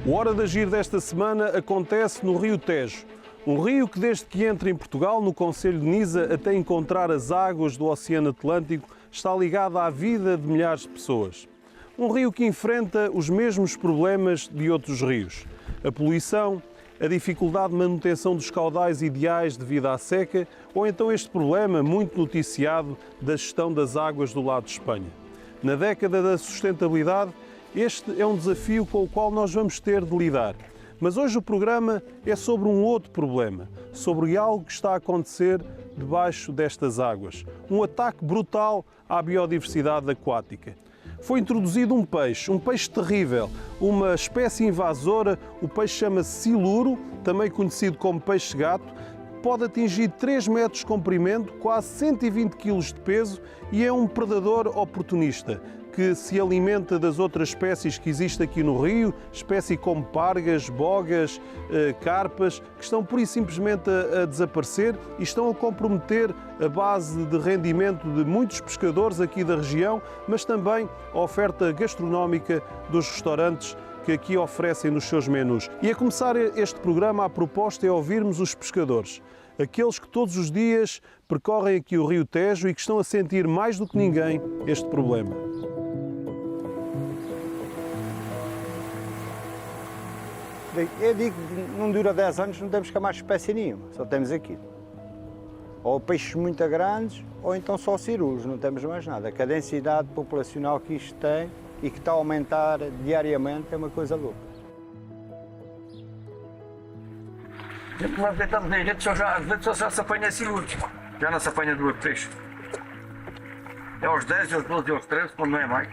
O Hora de Agir desta semana acontece no Rio Tejo. Um rio que desde que entra em Portugal, no concelho de Nisa, até encontrar as águas do Oceano Atlântico, está ligado à vida de milhares de pessoas. Um rio que enfrenta os mesmos problemas de outros rios. A poluição, a dificuldade de manutenção dos caudais ideais devido à seca, ou então este problema muito noticiado da gestão das águas do lado de Espanha. Na década da sustentabilidade, este é um desafio com o qual nós vamos ter de lidar. Mas hoje o programa é sobre um outro problema, sobre algo que está a acontecer debaixo destas águas. Um ataque brutal à biodiversidade aquática. Foi introduzido um peixe terrível, uma espécie invasora, o peixe chama-se siluro, também conhecido como peixe-gato, pode atingir 3 metros de comprimento, quase 120 kg de peso e é um predador oportunista que se alimenta das outras espécies que existem aqui no rio, espécies como pargas, bogas, carpas, que estão pura e simplesmente a desaparecer e estão a comprometer a base de rendimento de muitos pescadores aqui da região, mas também a oferta gastronómica dos restaurantes que aqui oferecem nos seus menus. E a começar este programa, a proposta é ouvirmos os pescadores, aqueles que todos os dias percorrem aqui o Rio Tejo e que estão a sentir mais do que ninguém este problema. Eu digo que não dura 10 anos, não temos cá mais espécie nenhuma, só temos aqui. Ou peixes muito grandes, ou então só cirulos, não temos mais nada. A densidade populacional que isto tem e que está a aumentar diariamente é uma coisa louca. Nós deitamos na rede, às vezes só se apanha ciluros, já não se apanha do outro peixe. É aos 10, aos 12, aos 13, quando não é mais.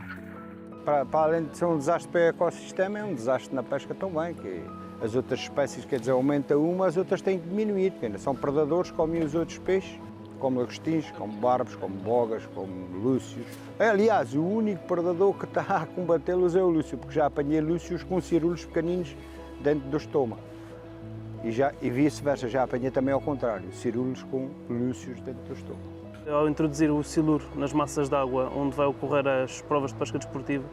Para além de ser um desastre para o ecossistema, é um desastre na pesca também, que as outras espécies, quer dizer, aumenta uma, as outras têm que diminuir, porque ainda são predadores, comem os outros peixes, como lagostins, como barbos, como bogas, como lúcios. Aliás, o único predador que está a combatê-los é o lúcio, porque já apanhei lúcios com cirulos pequeninos dentro do estômago. E vice-versa, já apanhei também ao contrário, cirulos com lúcios dentro do estômago. Ao introduzir o siluro nas massas de água onde vai ocorrer as provas de pesca desportiva,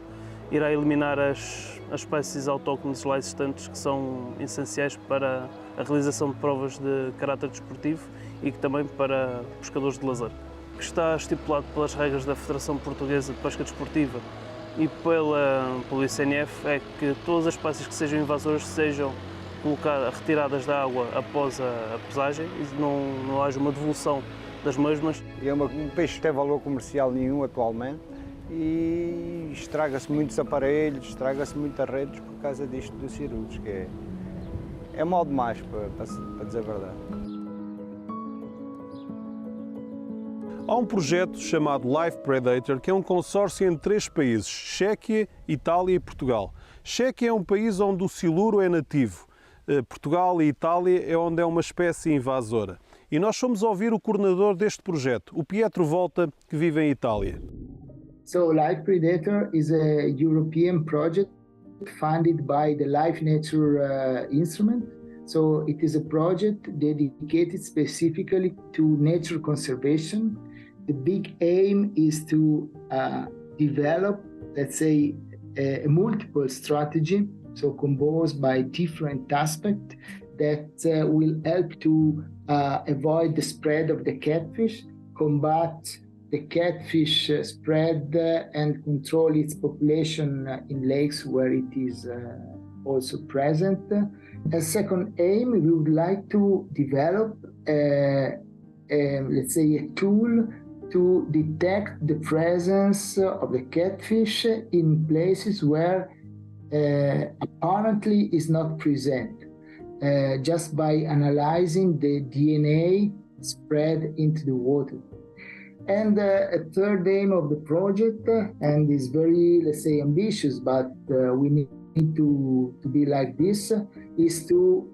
irá eliminar as espécies autóctones lá existentes que são essenciais para a realização de provas de caráter desportivo e que também para pescadores de lazer. O que está estipulado pelas regras da Federação Portuguesa de Pesca Desportiva e pelo ICNF é que todas as espécies que sejam invasoras sejam retiradas da água após a pesagem e não haja uma devolução das mesmas. É um peixe que tem valor comercial nenhum atualmente e estraga-se muitos aparelhos, estraga-se muitas redes por causa disto dos cirulos, que é mal demais, para dizer a verdade. Há um projeto chamado Live Predator, que é um consórcio entre 3 países, Chequia, Itália e Portugal. Chequia é um país onde o siluro é nativo. Portugal e Itália é onde é uma espécie invasora. E nós fomos ouvir o coordenador deste projeto, o Pietro Volta, que vive em Itália. So Live Predator is a European project funded by the Life Nature Instrument. So it is a project dedicated specifically to nature conservation. The big aim is to develop, let's say, a multiple strategy, so composed by different aspects that will help to avoid the spread of the catfish, combat the catfish spread and control its population in lakes where it is also present. As second aim, we would like to develop let's say a tool to detect the presence of the catfish in places where apparently is not present, just by analyzing the DNA spread into the water. And a third aim of the project, and is very, let's say, ambitious, but we need to be like this, is to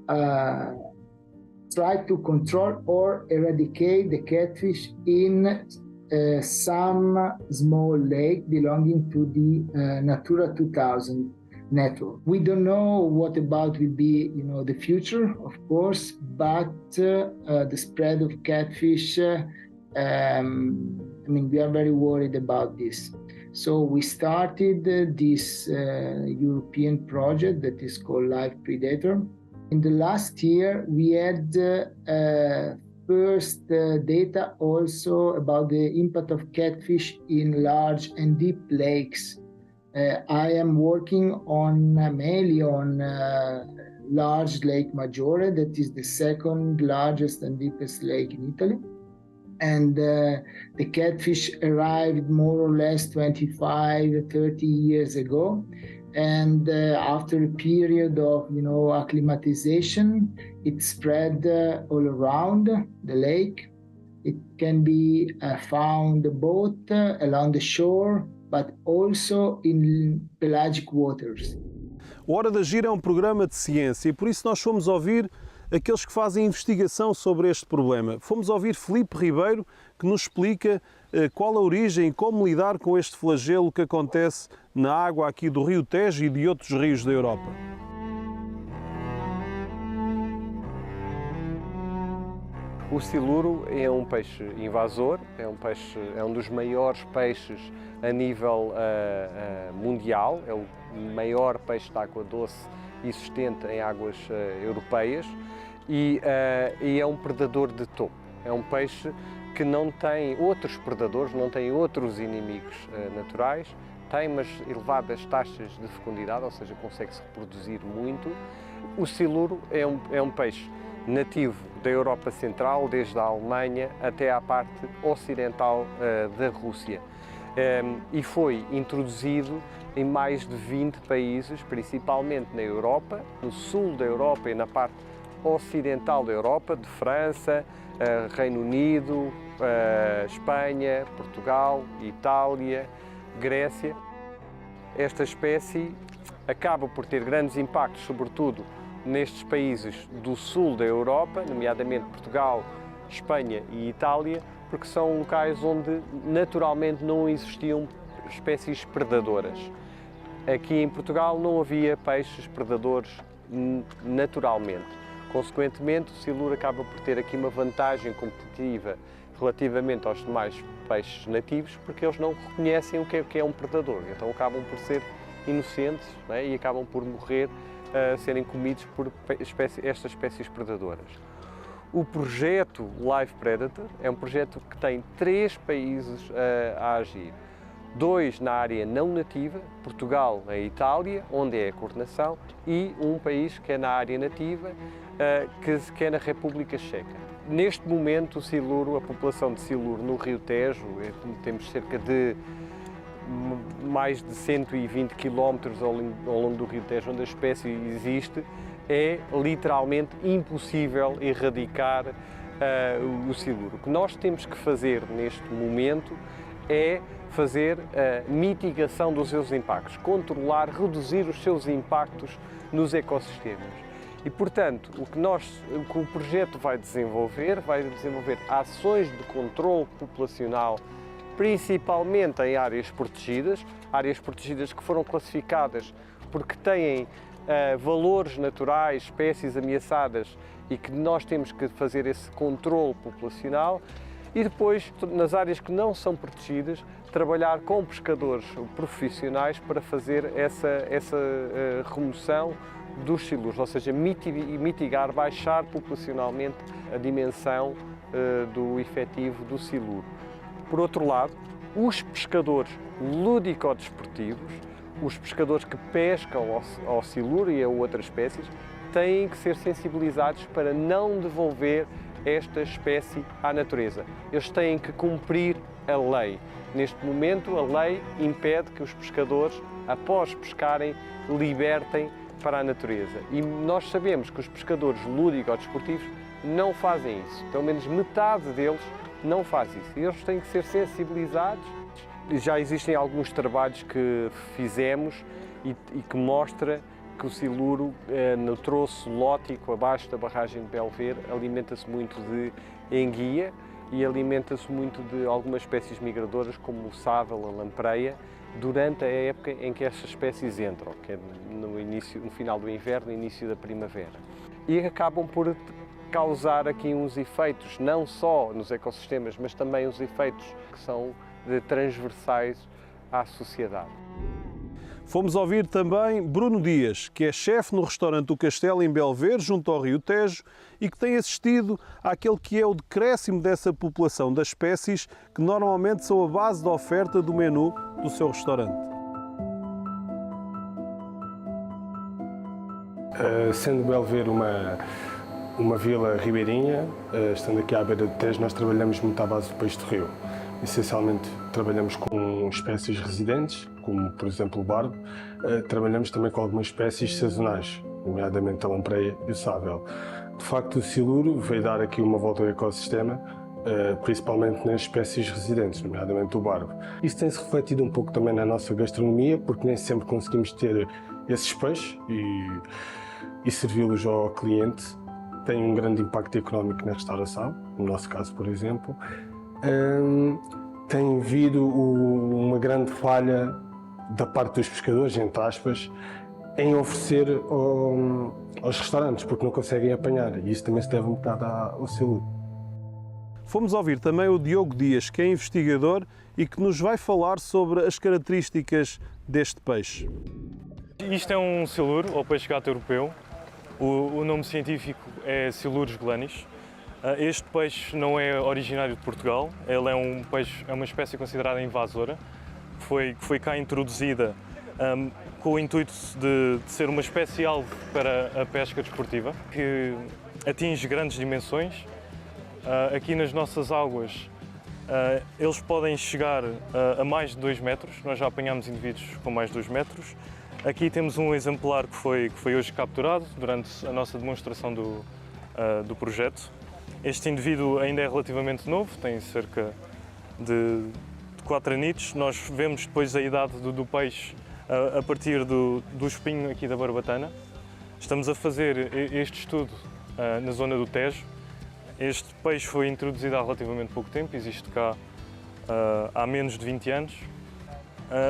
try to control or eradicate the catfish in some small lake belonging to the Natura 2000 network. We don't know what about will be, the future, of course, but the spread of catfish, we are very worried about this. So we started this European project that is called Live Predator. In the last year, we had first data also about the impact of catfish in large and deep lakes. I am working on mainly on large Lake Maggiore, that is the second largest and deepest lake in Italy. And the catfish arrived more or less 25, 30 years ago. And after a period of, acclimatization, it spread all around the lake. It can be found both along the shore, but also in pelagic waters. O Hora da Gira é um programa de ciência e por isso nós fomos ouvir aqueles que fazem investigação sobre este problema. Fomos ouvir Filipe Ribeiro, que nos explica qual a origem e como lidar com este flagelo que acontece na água aqui do Rio Tejo e de outros rios da Europa. O siluro é um peixe invasor, é um dos maiores peixes a nível mundial, é o maior peixe de água doce existente em águas europeias e é um predador de topo. É um peixe que não tem outros predadores, não tem outros inimigos naturais, tem umas elevadas taxas de fecundidade, ou seja, consegue-se reproduzir muito. O siluro é um peixe nativo da Europa Central, desde a Alemanha até à parte ocidental da Rússia. E foi introduzido em mais de 20 países, principalmente na Europa, no sul da Europa e na parte ocidental da Europa, de França, Reino Unido, Espanha, Portugal, Itália, Grécia. Esta espécie acaba por ter grandes impactos, sobretudo nestes países do sul da Europa, nomeadamente Portugal, Espanha e Itália, porque são locais onde naturalmente não existiam espécies predadoras. Aqui em Portugal não havia peixes predadores naturalmente. Consequentemente, o siluro acaba por ter aqui uma vantagem competitiva relativamente aos demais peixes nativos, porque eles não reconhecem o que é um predador, então acabam por ser inocentes, né, e acabam por morrer a serem comidos por estas espécies predadoras. O projeto Live Predator é um projeto que tem 3 países a agir. 2 na área não nativa, Portugal e Itália, onde é a coordenação, e um país que é na área nativa, que é na República Checa. Neste momento, o siluro, a população de siluro no Rio Tejo, temos cerca de mais de 120 km ao longo do Rio Tejo, onde a espécie existe, é literalmente impossível erradicar o siluro. O que nós temos que fazer neste momento é fazer a mitigação dos seus impactos, controlar, reduzir os seus impactos nos ecossistemas. E, portanto, o que o projeto vai desenvolver ações de controle populacional, principalmente em áreas protegidas que foram classificadas porque têm valores naturais, espécies ameaçadas e que nós temos que fazer esse controle populacional. E depois, nas áreas que não são protegidas, trabalhar com pescadores profissionais para fazer essa remoção dos siluros, ou seja, mitigar, baixar populacionalmente a dimensão do efetivo do siluro. Por outro lado, os pescadores lúdico-desportivos, os pescadores que pescam ao siluro e a outras espécies, têm que ser sensibilizados para não devolver esta espécie à natureza. Eles têm que cumprir a lei. Neste momento, a lei impede que os pescadores, após pescarem, libertem para a natureza. E nós sabemos que os pescadores lúdico-desportivos não fazem isso. Pelo menos metade deles não faz isso. E eles têm que ser sensibilizados. Já existem alguns trabalhos que fizemos e que mostra que o siluro, no troço lótico, abaixo da barragem de Belver, alimenta-se muito de enguia e alimenta-se muito de algumas espécies migradoras, como o sável, a lampreia, durante a época em que estas espécies entram, que é no final do inverno e início da primavera. E acabam por causar aqui uns efeitos, não só nos ecossistemas, mas também os efeitos que são transversais à sociedade. Fomos ouvir também Bruno Dias, que é chefe no restaurante O Castelo em Belver, junto ao Rio Tejo, e que tem assistido àquele que é o decréscimo dessa população das espécies que normalmente são a base da oferta do menu do seu restaurante. Sendo Belver uma vila ribeirinha, estando aqui à beira do Tejo, nós trabalhamos muito à base do peixe de rio. Essencialmente trabalhamos com espécies residentes, como por exemplo o barbo. Trabalhamos também com algumas espécies sazonais, nomeadamente a lampreia e o sável. De facto, o siluro veio dar aqui uma volta ao ecossistema, principalmente nas espécies residentes, nomeadamente o barbo. Isso tem-se refletido um pouco também na nossa gastronomia, porque nem sempre conseguimos ter esses peixes e servi-los ao cliente. Tem um grande impacto económico na restauração, no nosso caso, por exemplo. Tem havido uma grande falha da parte dos pescadores, entre aspas, em oferecer aos restaurantes, porque não conseguem apanhar, e isso também se deve um bocado ao siluro. Fomos ouvir também o Diogo Dias, que é investigador e que nos vai falar sobre as características deste peixe. Isto é um siluro, ou peixe gato europeu. O nome científico é Silurus glanis. Este peixe não é originário de Portugal, ele é uma espécie considerada invasora, que foi cá introduzida com o intuito de ser uma espécie alvo para a pesca desportiva, que atinge grandes dimensões. Aqui nas nossas águas eles podem chegar a mais de 2 metros, nós já apanhamos indivíduos com mais de 2 metros. Aqui temos um exemplar que foi hoje capturado durante a nossa demonstração do projeto. Este indivíduo ainda é relativamente novo, tem cerca de 4 anitos. Nós vemos depois a idade do peixe a partir do espinho aqui da barbatana. Estamos a fazer este estudo na zona do Tejo. Este peixe foi introduzido há relativamente pouco tempo, existe cá há menos de 20 anos.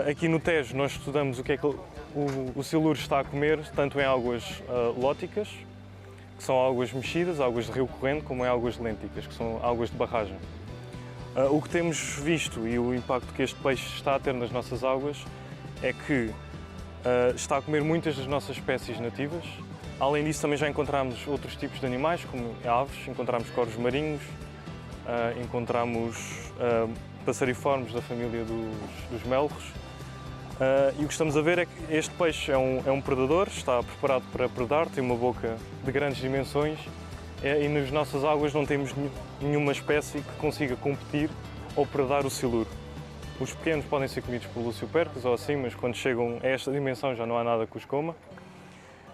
Aqui no Tejo nós estudamos o que é que o siluro está a comer, tanto em águas lóticas, que são águas mexidas, águas de rio corrente, como em águas lênticas, que são águas de barragem. O que temos visto e o impacto que este peixe está a ter nas nossas águas é que está a comer muitas das nossas espécies nativas. Além disso, também já encontramos outros tipos de animais, como aves, encontramos corvos marinhos, encontramos passariformes da família dos melros. E o que estamos a ver é que este peixe é um predador, está preparado para predar, tem uma boca de grandes dimensões e nas nossas águas não temos nenhuma espécie que consiga competir ou predar o siluro. Os pequenos podem ser comidos por luciopercas ou assim, mas quando chegam a esta dimensão já não há nada que os coma.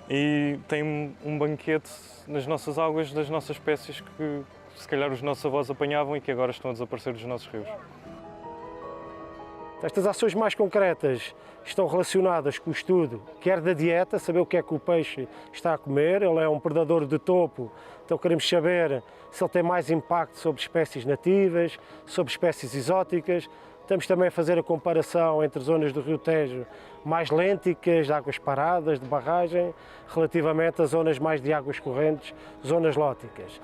E tem um banquete nas nossas águas das nossas espécies que se calhar os nossos avós apanhavam e que agora estão a desaparecer dos nossos rios. Estas ações mais concretas estão relacionadas com o estudo, quer da dieta, saber o que é que o peixe está a comer. Ele é um predador de topo, então queremos saber se ele tem mais impacto sobre espécies nativas, sobre espécies exóticas. Estamos também a fazer a comparação entre zonas do Rio Tejo mais lênticas, de águas paradas, de barragem, relativamente a zonas mais de águas correntes, zonas lóticas.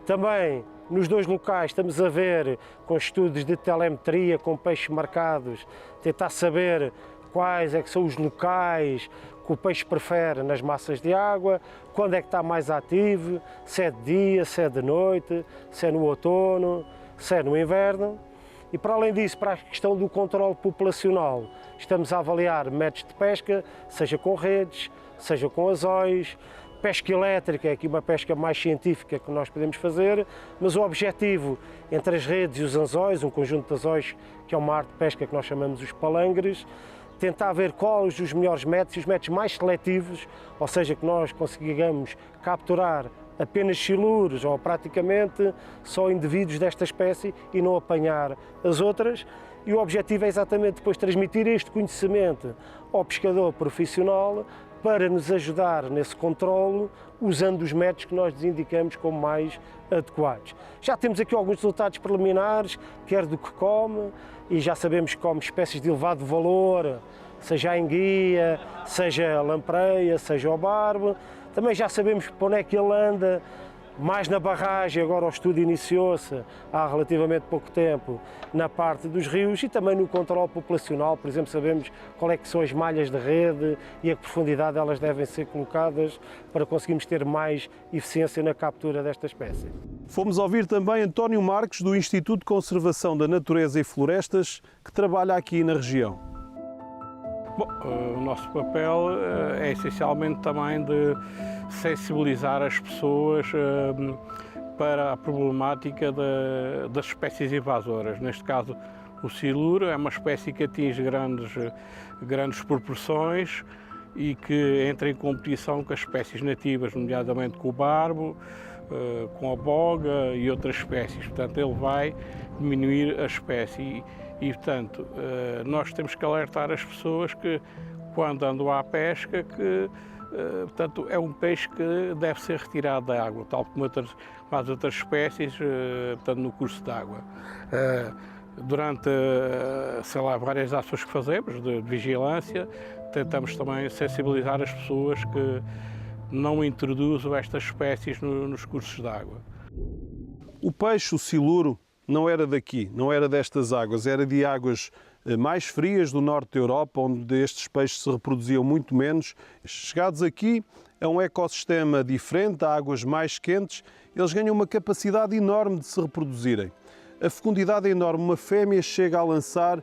Também nos dois locais estamos a ver, com estudos de telemetria, com peixes marcados, tentar saber quais é que são os locais que o peixe prefere nas massas de água, quando é que está mais ativo, se é de dia, se é de noite, se é no outono, se é no inverno. E para além disso, para a questão do controle populacional, estamos a avaliar métodos de pesca, seja com redes, seja com anzóis. Pesca elétrica é aqui uma pesca mais científica que nós podemos fazer, mas o objetivo entre as redes e os anzóis, um conjunto de anzóis que é uma arte de pesca que nós chamamos os palangres, tentar ver quais os melhores métodos e os métodos mais seletivos, ou seja, que nós consigamos capturar apenas siluros ou praticamente só indivíduos desta espécie e não apanhar as outras. E o objetivo é exatamente depois transmitir este conhecimento ao pescador profissional para nos ajudar nesse controlo, usando os métodos que nós indicamos como mais adequados. Já temos aqui alguns resultados preliminares, quer do que come, e já sabemos que come espécies de elevado valor, seja a enguia, seja a lampreia, seja o barbo. Também já sabemos para onde é que ele anda, Mais na barragem, agora o estudo iniciou-se há relativamente pouco tempo na parte dos rios e também no controle populacional. Por exemplo, sabemos qual é que são as malhas de rede e a que profundidade elas devem ser colocadas para conseguirmos ter mais eficiência na captura desta espécie. Fomos ouvir também António Marques, do Instituto de Conservação da Natureza e Florestas, que trabalha aqui na região. Bom, o nosso papel é essencialmente também de sensibilizar as pessoas para a problemática das espécies invasoras. Neste caso, o siluro é uma espécie que atinge grandes proporções e que entra em competição com as espécies nativas, nomeadamente com o barbo, com a boga e outras espécies. Portanto, ele vai diminuir a espécie e portanto, nós temos que alertar as pessoas que, quando andam à pesca, que portanto, é um peixe que deve ser retirado da água, tal como as outras espécies, portanto, no curso d'água. Durante, sei lá, várias ações que fazemos de vigilância, tentamos também sensibilizar as pessoas que não introduzam estas espécies nos cursos d'água. O peixe, o siluro, não era daqui, não era destas águas, era de águas mais frias do norte da Europa, onde estes peixes se reproduziam muito menos. Chegados aqui a um ecossistema diferente, a águas mais quentes, eles ganham uma capacidade enorme de se reproduzirem. A fecundidade é enorme, uma fêmea chega a lançar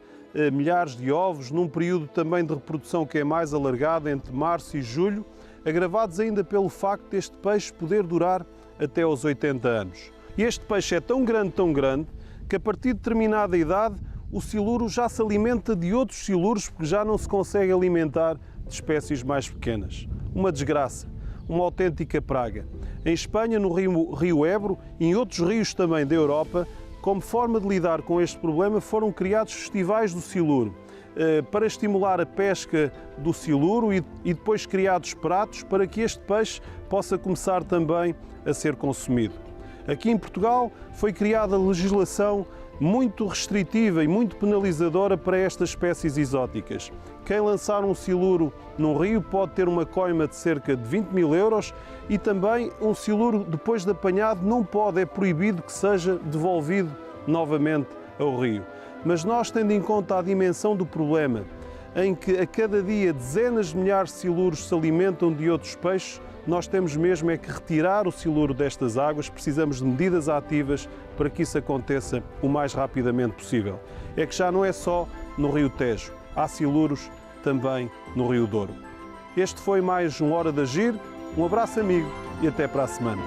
milhares de ovos num período também de reprodução que é mais alargado, entre março e julho, agravados ainda pelo facto deste peixe poder durar até aos 80 anos. E este peixe é tão grande, que a partir de determinada idade o siluro já se alimenta de outros siluros porque já não se consegue alimentar de espécies mais pequenas. Uma desgraça, uma autêntica praga. Em Espanha, no rio Ebro e em outros rios também da Europa, como forma de lidar com este problema, foram criados festivais do siluro para estimular a pesca do siluro e depois criados pratos para que este peixe possa começar também a ser consumido. Aqui em Portugal foi criada legislação muito restritiva e muito penalizadora para estas espécies exóticas. Quem lançar um siluro num rio pode ter uma coima de cerca de 20 mil euros e também um siluro, depois de apanhado, não pode, é proibido que seja devolvido novamente ao rio. Mas nós, tendo em conta a dimensão do problema, em que a cada dia dezenas de milhares de siluros se alimentam de outros peixes, nós temos mesmo é que retirar o siluro destas águas, precisamos de medidas ativas para que isso aconteça o mais rapidamente possível. É que já não é só no Rio Tejo, há siluros também no Rio Douro. Este foi mais um Hora de Agir, um abraço amigo e até para a semana.